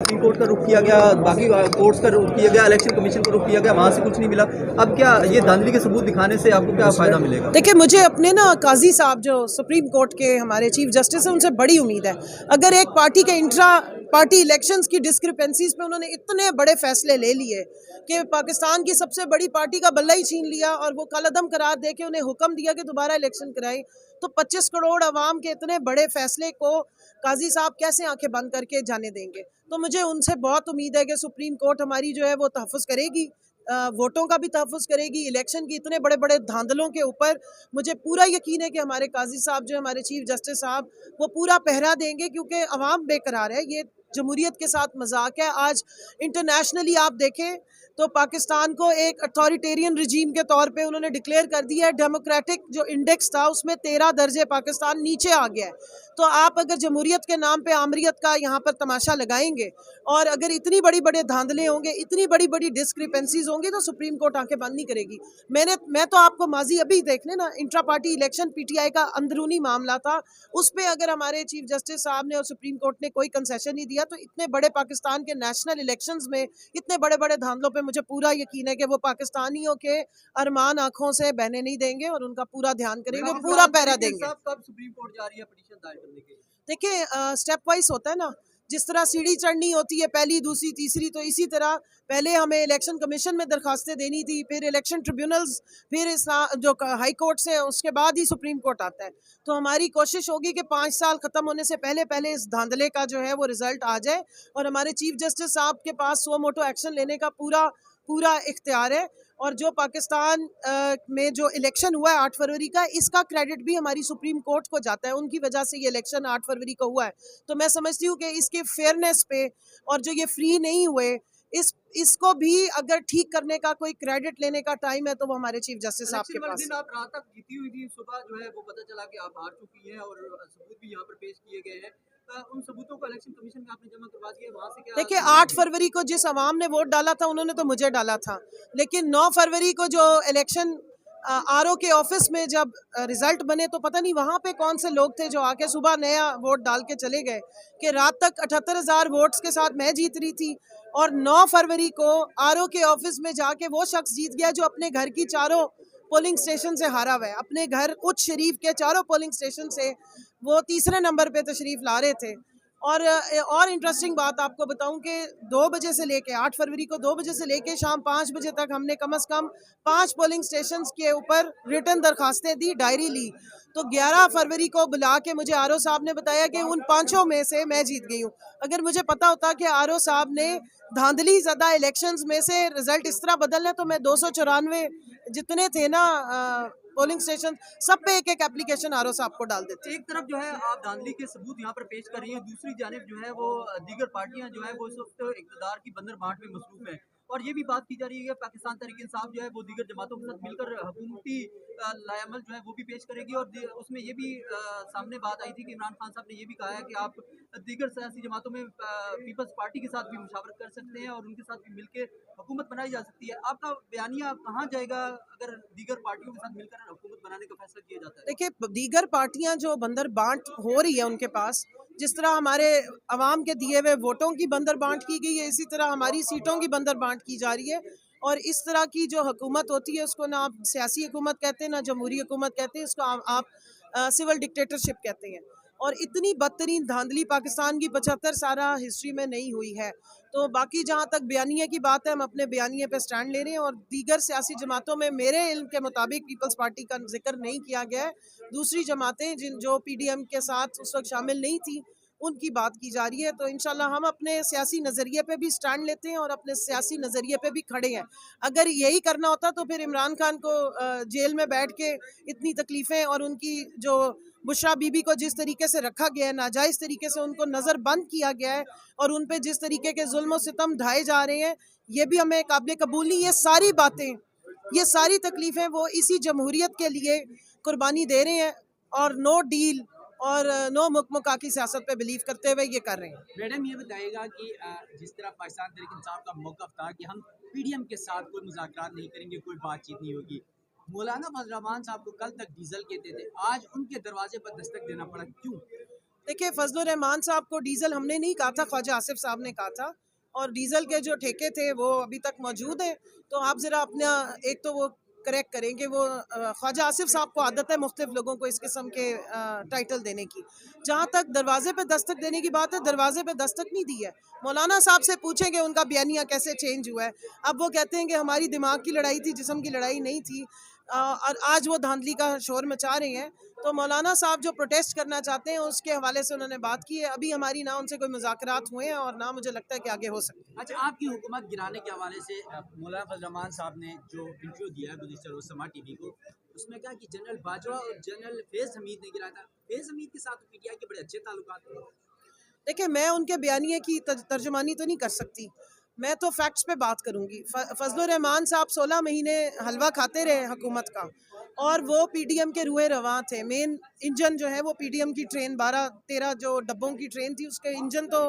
Supreme court का रुख किया गया, बाकी कोर्ट्स का रुख किया गया, इलेक्शन कमीशन का रुख किया गया, वहाँ से कुछ नहीं मिला। अब क्या ये धांधली के सबूत दिखाने से आपको क्या फ़ायदा मिलेगा? देखिए, मुझे अपने ना काजी साहब जो सुप्रीम कोर्ट के हमारे चीफ जस्टिस हैं उनसे बड़ी उम्मीद है। अगर एक पार्टी के इंट्रा पार्टी इलेक्शंस की डिस्क्रिपेंसीज पे उन्होंने इतने बड़े फैसले ले लिए कि पाकिस्तान की सबसे बड़ी पार्टी का बल्ला ही छीन लिया और वो कलअदम करार दे के उन्हें हुक्म दिया कि दोबारा इलेक्शन कराएं, तो 25 करोड़ अवाम के इतने बड़े फैसले को काजी साहब कैसे आंखें बंद करके जाने देंगे। तो मुझे उनसे बहुत उम्मीद है कि सुप्रीम कोर्ट हमारी जो है वो तहफ़्फ़ुज़ करेगी, वोटों का भी तहफ़्फ़ुज़ करेगी। इलेक्शन की इतने बड़े बड़े धांधलों के ऊपर मुझे पूरा यकीन है कि हमारे काजी साहब जो हमारे चीफ जस्टिस साहब वो पूरा पहरा देंगे, क्योंकि अवाम बेकरार है। ये जमहूरियत के साथ मजाक है। आज इंटरनेशनली आप देखें तो पाकिस्तान को एक अथॉरिटेरियन रिजीम के तौर पे उन्होंने डिक्लेयर कर दिया है। डेमोक्रेटिक जो इंडेक्स था उसमें 13 दर्जे पाकिस्तान नीचे आ गया है। तो आप अगर जमहूरियत के नाम पे आमरीत का यहाँ पर तमाशा लगाएंगे और अगर इतनी बड़ी बड़े धांधले होंगे, इतनी बड़ी बड़ी डिस्क्रिपेंसीज होंगी, तो सुप्रीम कोर्ट आंखें बंद नहीं करेगी। मैं तो आपको माजी अभी देख लें ना, इंट्रा पार्टी इलेक्शन पीटीआई का अंदरूनी मामला था, उस पर अगर हमारे चीफ जस्टिस साहब ने और सुप्रीम कोर्ट ने कोई कंसेशन नहीं दिया, तो इतने बड़े पाकिस्तान के नेशनल इलेक्शंस में इतने बड़े बड़े धांधलों पे मुझे पूरा यकीन है कि वो पाकिस्तानियों के अरमान आंखों से बहने नहीं देंगे और उनका पूरा ध्यान करेंगे, पूरा पहरा देंगे। कब सुप्रीम कोर्ट जा रही है पिटीशन दायर करने के लिए? देखिए, स्टेप वाइज होता है ना, जिस तरह सीढ़ी चढ़नी होती है, पहली, दूसरी, तीसरी, तो इसी तरह पहले हमें इलेक्शन कमीशन में दरखास्तें देनी थी, फिर इलेक्शन ट्रिब्यूनल्स, फिर जो हाई कोर्ट से, उसके बाद ही सुप्रीम कोर्ट आता है। तो हमारी कोशिश होगी कि 5 साल ख़त्म होने से पहले पहले इस धांधले का जो है वो रिजल्ट आ जाए और हमारे चीफ जस्टिस साहब के पास सो मोटो एक्शन लेने का पूरा इख्तियार है। और जो पाकिस्तान में जो इलेक्शन हुआ है 8 फरवरी का, इसका क्रेडिट भी हमारी सुप्रीम कोर्ट को जाता है। उनकी वजह से ये इलेक्शन 8 फरवरी को हुआ है। तो मैं समझती हूँ कि इसके फेयरनेस पे और जो ये फ्री नहीं हुए, इसको भी अगर ठीक करने का कोई क्रेडिट लेने का टाइम है तो वो हमारे चीफ जस्टिस साहब के पास। दिन आप रात तक जीती हुई थी, सुबह जो है वो पता चला कि आप हार चुकी हैं और सबूत भी यहाँ पर पेश किए गए हैं। उन सबूतों को इलेक्शन कमीशन में आपने जमा करवा दिया, वहाँ से क्या? देखिए, 8 फरवरी को जिस अवाम ने वोट डाला था उन्होंने तो मुझे डाला था, लेकिन 9 फरवरी को जो इलेक्शन आरओ के ऑफिस में जब रिजल्ट बने, तो पता नहीं वहाँ पे कौन से लोग थे जो आके सुबह नया वोट डाल के चले गए कि रात तक 78,000 वोट्स के साथ मैं जीत रही थी और 9 फरवरी को आरओ के ऑफिस में जाके वो शख्स जीत गया जो अपने घर की चारों पोलिंग स्टेशन से हारा हुआ है। अपने घर उच्च शरीफ के चारों पोलिंग स्टेशन से वो तीसरे नंबर पे तशरीफ ला रहे थे। और इंटरेस्टिंग बात आपको बताऊं कि 2 बजे से लेके 8 फरवरी को 2 बजे से लेके शाम 5 बजे तक हमने कम से कम 5 पोलिंग स्टेशंस के ऊपर रिटर्न दरखास्तें दी, डायरी ली। तो 11 फरवरी को बुला के मुझे आरओ साहब ने बताया कि उन 5 में से मैं जीत गई हूँ। अगर मुझे पता होता कि आरओ साहब ने धांधली ज़्यादा इलेक्शंस में से रिजल्ट इस तरह बदलना, तो मैं 294 जितने थे ना पोलिंग स्टेशन, सब पे एक एक एप्लीकेशन आरओ साहब को डाल देते। एक तरफ जो है आप धांधली के सबूत यहाँ पर पेश कर रही हैं, दूसरी जानिब जो है वो दीगर पार्टियां जो है वो इस वक्त इक़्तिदार की बंदर बांट में मसरूफ है और ये भी बात की जा रही है कि पाकिस्तान तहरीक इंसाफ जो है वो दीगर जमातों के साथ मिलकर हुकूमती लाएमल जो है वो भी पेश करेगी और उसमें ये भी सामने बात आई थी कि इमरान खान साहब ने ये भी कहा है कि आप दीगर सियासी जमातों में पीपल्स पार्टी के साथ भी मुशावरत कर सकते हैं और उनके साथ भी मिलकर हुकूमत बनाई जा सकती है। आपका बयानिया कहाँ जाएगा अगर दीगर पार्टियों के साथ मिलकर हुकूमत बनाने का फैसला किया जाता है? देखिए, दीगर पार्टियां जो बंदर बांट हो रही है उनके पास, जिस तरह हमारे अवाम के दिए हुए वोटों की बंदर बांट की गई है, इसी तरह हमारी सीटों की बंदर बांट की जा रही है। और इस तरह की जो हुकूमत होती है उसको ना आप सियासी हुकूमत कहते हैं, ना जमहूरी हुकूमत कहते हैं, इसको आप सिविल डिक्टेटरशिप कहते हैं। और इतनी बदतरीन धांधली पाकिस्तान की 75 साल हिस्ट्री में नहीं हुई है। तो बाकी जहाँ तक बयानिए की बात है, हम अपने बयानिए पे स्टैंड ले रहे हैं और दीगर सियासी जमातों में मेरे इल्म के मुताबिक पीपल्स पार्टी का जिक्र नहीं किया गया है। दूसरी जमातें जो पीडीएम के साथ उस वक्त शामिल नहीं थी, उनकी बात की जा रही है। तो इंशाल्लाह हम अपने सियासी नज़रिए पे भी स्टैंड लेते हैं और अपने सियासी नज़रिए पे भी खड़े हैं। अगर यही करना होता तो फिर इमरान खान को जेल में बैठ के इतनी तकलीफ़ें और उनकी जो बुशरा बीबी को जिस तरीके से रखा गया है, नाजायज़ तरीके से उनको नज़र बंद किया गया है और उन पे जिस तरीके के जुल्म और सितम ढाए जा रहे हैं, ये भी हमें काबिल कबूल नहीं। ये सारी बातें, ये सारी तकलीफ़ें वो इसी जमहूरियत के लिए कुर्बानी दे रहे हैं और नो डील और नो मुकमुका की सियासत पे बिलीव करते हुए ये कर रहे हैं। मैडम ये बताइएगा कि जिस तरह पाकिस्तान तहरीक इंसाफ का मौक़िफ़ था कि हम पीडीएम के साथ कोई मुज़ाकरात नहीं करेंगे, कोई बातचीत नहीं होगी, मौलाना फजल रहमान साहब को कल तक डीजल कहते थे, आज उनके दरवाजे पर दस्तक देना पड़ा, क्यों? देखिए, फजलुर रहमान साहब को डीजल हमने नहीं कहा था, ख्वाजा आसिफ साहब ने कहा था, और डीजल के जो ठेके थे वो अभी तक मौजूद हैं। तो आप ज़रा अपना एक तो वो करेक्ट करें कि वो ख्वाजा आसिफ साहब को आदत है मुख्तलिफ लोगों को इस किस्म के टाइटल देने की। जहाँ तक दरवाजे पे दस्तक देने की बात है, दरवाजे पे दस्तक नहीं दी है। मौलाना साहब से पूछेंगे उनका बयानिया कैसे चेंज हुआ है। अब वो कहते हैं कि हमारी दिमाग की लड़ाई थी, जिस्म की लड़ाई नहीं थी, और आज वो धांधली का शोर मचा रहे हैं। तो मौलाना साहब जो प्रोटेस्ट करना चाहते हैं उसके हवाले से उन्होंने बात की है। अभी हमारी ना उनसे कोई मुज़ाकरात हुए हैं और ना मुझे लगता है कि आगे हो सकते हैं। अच्छा, आपकी हुकूमत गिराने के हवाले से मौलाना फजल रहमान साहब ने जो इंटरव्यू दिया है गुज़िश्ता रोज़ समा टीवी को, उसमें कहा कि जनरल बाजवा और जनरल फैज़ हमीद ने गिराया था। फैज़ हमीद के साथ पीटीआई के बड़े अच्छे ताल्लुकात थे। देखिए, मैं उनके बयानिए की तर्जुमानी तो नहीं कर सकती, मैं तो फैक्ट्स पे बात करूंगी। फजलुर रहमान साहब 16 महीने हलवा खाते रहे हुकूमत का, और वो पीडीएम के रुए रवां थे। मेन इंजन जो है वो पीडीएम की ट्रेन 12-13 जो डब्बों की ट्रेन थी उसके इंजन तो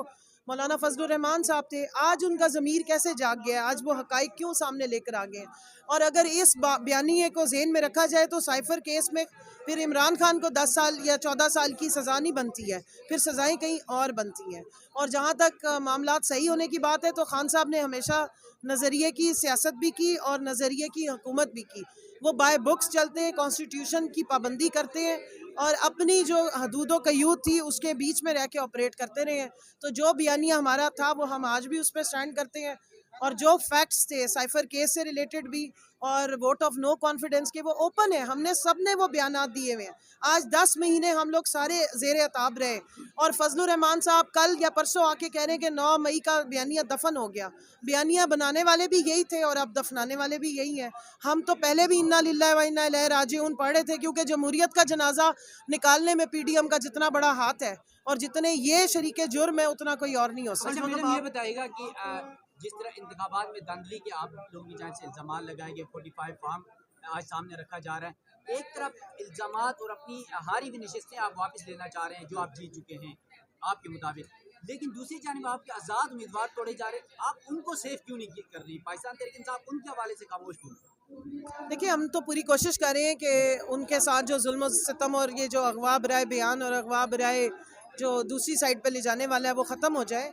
मौलाना फजलुर रहमान साहब थे। आज उनका ज़मीर कैसे जाग गया, आज वो हकाइक क्यों सामने लेकर आ गए? और अगर इस बयानिए को ज़हन में रखा जाए तो साइफ़र केस में फिर इमरान खान को 10 साल या 14 साल की सज़ा नहीं बनती है, फिर सज़ाएँ कहीं और बनती हैं। और जहाँ तक मामलात सही होने की बात है तो खान साहब ने हमेशा नज़रिए की सियासत भी की और नज़रिए की हुकूमत भी की। वो बाय बुक्स चलते हैं, कॉन्स्टिट्यूशन की पाबंदी करते हैं, और अपनी जो हदूद क़यूद थी उसके बीच में रह के ऑपरेट करते रहे हैं। तो जो बयानिया हमारा था वो हम आज भी उस पर स्टैंड करते हैं, और जो फैक्ट्स थे साइफ़र केस से रिलेटेड भी और वोट ऑफ नो कॉन्फिडेंस के, वो ओपन है, हमने सब ने वो बयानात दिए हुए हैं। आज 10 महीने हम लोग सारे ज़ेर अताब रहे, और फजलुर रहमान साहब कल या परसों आके कह रहे हैं कि 9 मई का बयानिया दफन हो गया। बयानिया बनाने वाले भी यही थे और अब दफनाने वाले भी यही हैं। हम तो पहले भी इन्ना लिल्लाहि व इन्ना इलैहि राजिऊन पढ़ रहे थे, क्योंकि जमहूरियत का जनाजा निकालने में पीडीएम का जितना बड़ा हाथ है और जितने ये शरीके जुर्म है उतना कोई और नहीं हो अच्छा सकता। मैडम, ये बताइएगा कि जिस तरह इंतखाबात में धांधली के आप लोगों की जान से इल्ज़ाम लगाए गए, 45 फार्म आज सामने रखा जा रहा है। एक तरफ इल्ज़ामात और अपनी हारी हुई नशिस्तें आप वापस लेना चाह रहे हैं जो आप जीत चुके हैं आपके मुताबिक, लेकिन दूसरी जानिब आपके आज़ाद उम्मीदवार तोड़े जा रहे हैं। आप उनको सेफ क्यों नहीं कर रही? पाकिस्तान तहरीक इंसाफ उनके हवाले से खामोश क्यों? देखिए, हम तो पूरी कोशिश कर रहे हैं कि उनके साथ जो जुल्म सितम और ये जो अगवा बराए बयान और अगवा बराए जो दूसरी साइड पे ले जाने वाला है वो ख़त्म हो जाए।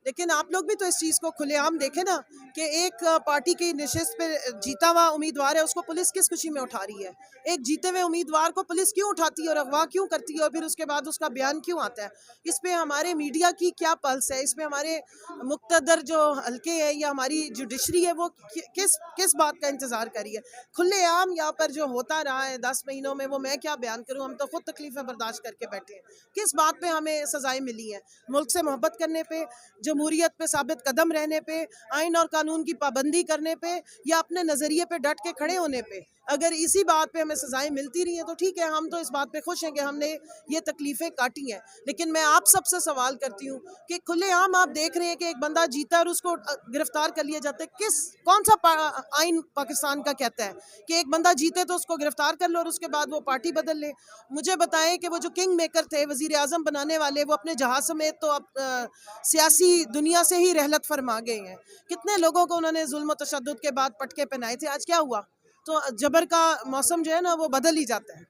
लेकिन आप लोग भी तो इस चीज़ को खुलेआम देखें ना कि एक पार्टी की नशिस्त पे जीता हुआ उम्मीदवार है, उसको पुलिस किस खुशी में उठा रही है? एक जीते हुए उम्मीदवार को पुलिस क्यों उठाती है और अगवा क्यों करती है, और फिर उसके बाद उसका बयान क्यों आता है? इस पे हमारे मीडिया की क्या पल्स है? इस पे हमारे मुक़्तदर जो हल्के हैं या हमारी जुडिशरी है वो किस किस बात का इंतज़ार कर रही है? खुलेआम यहाँ पर जो होता रहा है 10 महीनों में, वो मैं क्या बयान करूँ? हम तो खुद तकलीफ़ें बर्दाश्त करके बैठे हैं। किस बात पे हमें सज़ाएँ मिली हैं? मुल्क से मोहब्बत करने पे, जमहूरियत पे साबित कदम रहने पे, आइन और कानून की पाबंदी करने पे, या अपने नज़रिए पे डट के खड़े होने पे? अगर इसी बात पे हमें सज़ाएँ मिलती रही हैं तो ठीक है, हम तो इस बात पे खुश हैं कि हमने ये तकलीफ़ें काटी हैं। लेकिन मैं आप सबसे सवाल करती हूँ कि खुलेआम आप देख रहे हैं कि एक बंदा जीता और उसको गिरफ्तार कर लिया जाता है। कौन सा आइन पाकिस्तान का कहता है कि एक बंदा जीते तो उसको गिरफ्तार कर लो और उसके बाद वो पार्टी बदल ले? मुझे बताएं कि वो जो किंग मेकर थे, वज़ीर आज़म बनाने वाले, वो अपने जहाज़ समेत तो अब सियासी दुनिया से ही रहलत फरमा गए हैं। कितने लोगों को उन्होंने जुल्म और तशद्दुद के बाद पटके पहनाए थे, आज क्या हुआ? तो जबर का मौसम जो है ना वो बदल ही जाता है।